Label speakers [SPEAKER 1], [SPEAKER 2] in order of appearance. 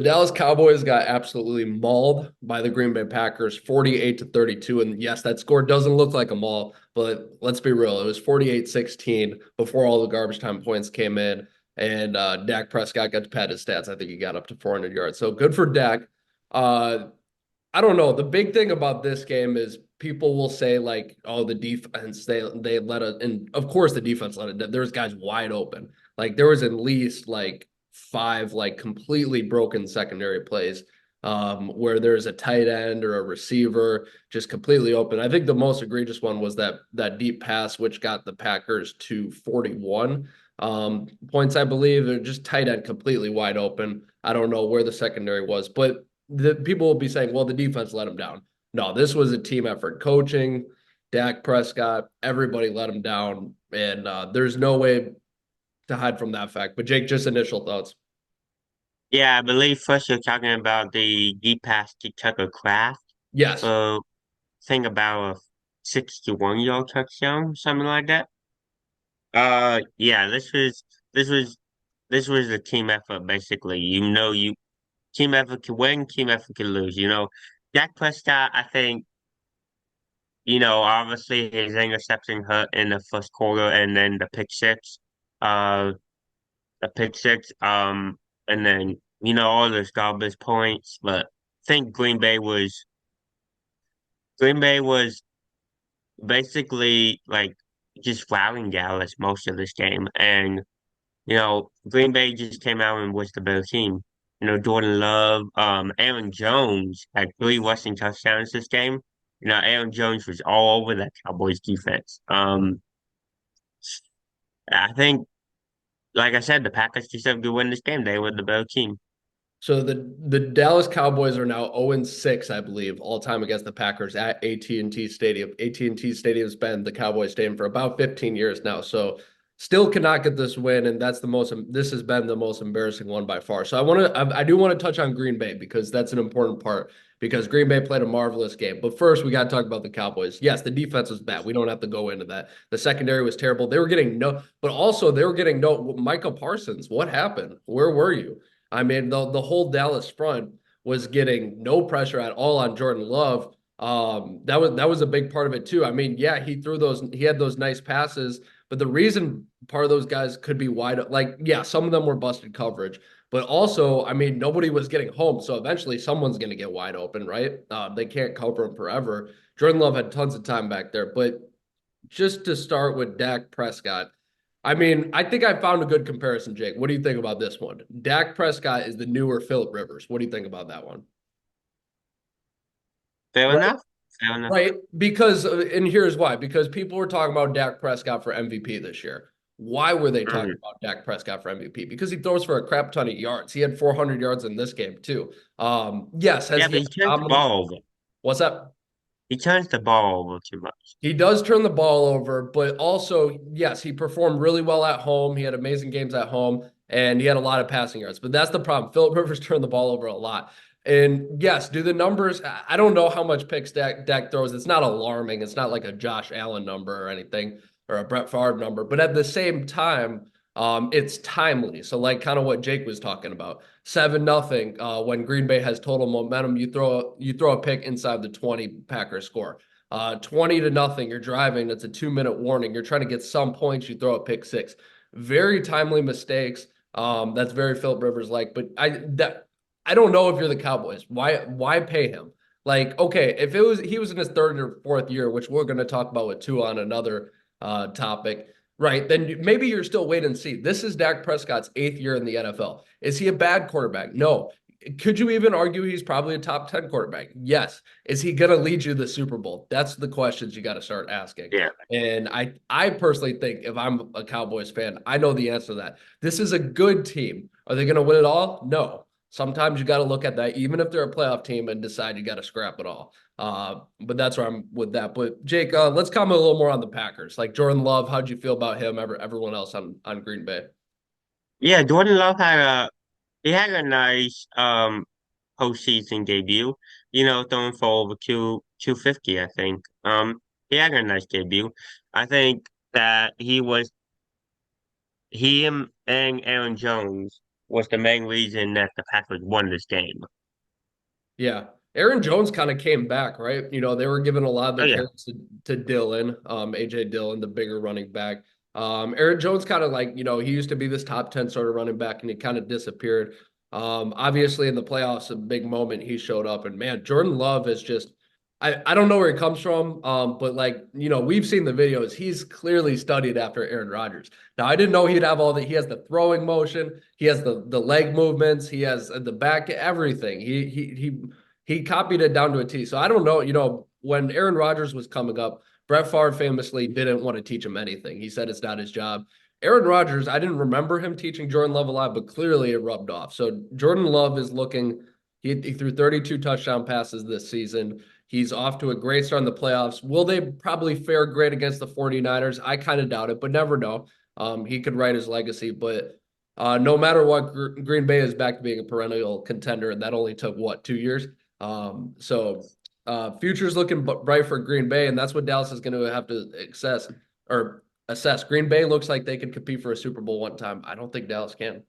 [SPEAKER 1] The Dallas Cowboys got absolutely mauled by the Green Bay Packers, 48-32. And yes, that score doesn't look like a maul, but let's be real. It was 48-16 before all the garbage time points came in. And Dak Prescott got to pad his stats. I think he got up to 400 yards. So good for Dak. Uh, I don't know. The big thing about this game is people will say like, "Oh, the defense they let it," and of course the defense let it. There's guys wide open. Like there was at least like five like completely broken secondary plays where there's a tight end or a receiver just completely open. I think the most egregious one was that deep pass which got the Packers to 41 points, I believe. They're just tight end completely wide open. I don't know where the secondary was, but the people will be saying, well, the defense let him down. No, this was a team effort. Coaching, Dak Prescott, everybody let him down. And there's no way to hide from that fact. But Jake, just initial thoughts.
[SPEAKER 2] Yeah, I believe first you're talking about the deep pass to Tucker Craft.
[SPEAKER 1] Yes.
[SPEAKER 2] Think about a 61-yard touchdown, something like that. Yeah, this was this was a team effort basically. You team effort can win, team effort can lose. Dak Prescott, I think, obviously his interception hurt in the first quarter, and then uh, the pick six, and then all those garbage points. But I think Green Bay was basically like just fouling Dallas most of this game, and Green Bay just came out and was the better team. Jordan Love, Aaron Jones had three rushing touchdowns this game. Aaron Jones was all over that Cowboys defense. I think, like I said, the Packers deserved to win this game. They were the better team.
[SPEAKER 1] So the Dallas Cowboys are now 0-6, I believe, all time against the Packers at AT&T Stadium. AT&T Stadium's been the Cowboys stadium for about 15 years now. So still cannot get this win, and this has been the most embarrassing one by far. So I do want to touch on Green Bay because that's an important part because Green Bay played a marvelous game. But first, we got to talk about the Cowboys. Yes, the defense was bad. We don't have to go into that. The secondary was terrible. They were getting no, but also they were getting no. Micah Parsons, what happened? Where were you? I mean, the whole Dallas front was getting no pressure at all on Jordan Love. That was a big part of it too. I mean, yeah, he had those nice passes, but the reason part of those guys could be wide, like, yeah, some of them were busted coverage, but also, I mean, nobody was getting home. So eventually someone's going to get wide open, right? They can't cover him forever. Jordan Love had tons of time back there, but just to start with Dak Prescott, I mean, I think I found a good comparison, Jake. What do you think about this one? Dak Prescott is the newer Philip Rivers. What do you think about that one?
[SPEAKER 2] Fair
[SPEAKER 1] Right.
[SPEAKER 2] enough. Fair enough.
[SPEAKER 1] Right. Because, and here's why, because people were talking about Dak Prescott for MVP this year. Why were they talking
[SPEAKER 2] Mhm.
[SPEAKER 1] about Dak Prescott for MVP? Because he throws for a crap ton of yards. He had 400 yards in this game, too. Yes. Has
[SPEAKER 2] Yeah,
[SPEAKER 1] he
[SPEAKER 2] but
[SPEAKER 1] had
[SPEAKER 2] he turns the
[SPEAKER 1] dominant?
[SPEAKER 2] ball over.
[SPEAKER 1] What's that?
[SPEAKER 2] He turns the ball over too much.
[SPEAKER 1] He does turn the ball over, but also, yes, he performed really well at home. He had amazing games at home, and he had a lot of passing yards. But that's the problem. Philip Rivers turned the ball over a lot. And yes, do the numbers? I don't know how much picks Dak throws. It's not alarming. It's not like a Josh Allen number or anything or a Brett Favre number. But at the same time, it's timely. So like kind of what Jake was talking about. 7-0. When Green Bay has total momentum, you throw a pick inside the 20 Packers score. 20-0, you're driving. That's a 2-minute warning. You're trying to get some points. You throw a pick six. Very timely mistakes. That's very Philip Rivers like. But I don't know if you're the Cowboys. Why pay him? Like, okay, if it was he was in his third or fourth year, which we're going to talk about with two on another topic, right? Then maybe you're still wait and see. This is Dak Prescott's eighth year in the NFL. Is he a bad quarterback? No. Could you even argue he's probably a top 10 quarterback? Yes. Is he going to lead you to the Super Bowl? That's the questions you got to start asking.
[SPEAKER 2] Yeah.
[SPEAKER 1] And I personally think if I'm a Cowboys fan, I know the answer to that. This is a good team. Are they going to win it all? No. Sometimes you got to look at that, even if they're a playoff team, and decide you got to scrap it all. But that's where I'm with that. But Jake, let's comment a little more on the Packers. Like Jordan Love, how'd you feel about him? Everyone else on Green Bay.
[SPEAKER 2] Yeah, Jordan Love had a nice postseason debut, throwing for over 250, I think. He had a nice debut. I think that he and Aaron Jones was the main reason that the Packers won this game.
[SPEAKER 1] Yeah. Aaron Jones kind of came back, right? They were giving a lot of
[SPEAKER 2] Oh
[SPEAKER 1] the
[SPEAKER 2] yeah,
[SPEAKER 1] carries to Dillon, AJ Dillon, the bigger running back. Aaron Jones kind of like, he used to be this top 10 sort of running back and he kind of disappeared. Obviously in the playoffs, a big moment he showed up and man, Jordan Love is just, I don't know where he comes from. But like, we've seen the videos. He's clearly studied after Aaron Rodgers. Now I didn't know he'd have he has the throwing motion. He has the leg movements. He has the back, everything. He copied it down to a T. So I don't know, when Aaron Rodgers was coming up, Brett Favre famously didn't want to teach him anything. He said it's not his job. Aaron Rodgers, I didn't remember him teaching Jordan Love a lot, but clearly it rubbed off. So Jordan Love is looking, he threw 32 touchdown passes this season. He's off to a great start in the playoffs. Will they probably fare great against the 49ers? I kind of doubt it, but never know. He could write his legacy, but no matter what, Green Bay is back to being a perennial contender, and that only took, what, 2 years? Future's looking bright for Green Bay, and that's what Dallas is going to have to assess. Green Bay looks like they could compete for a Super Bowl one time. I don't think Dallas can.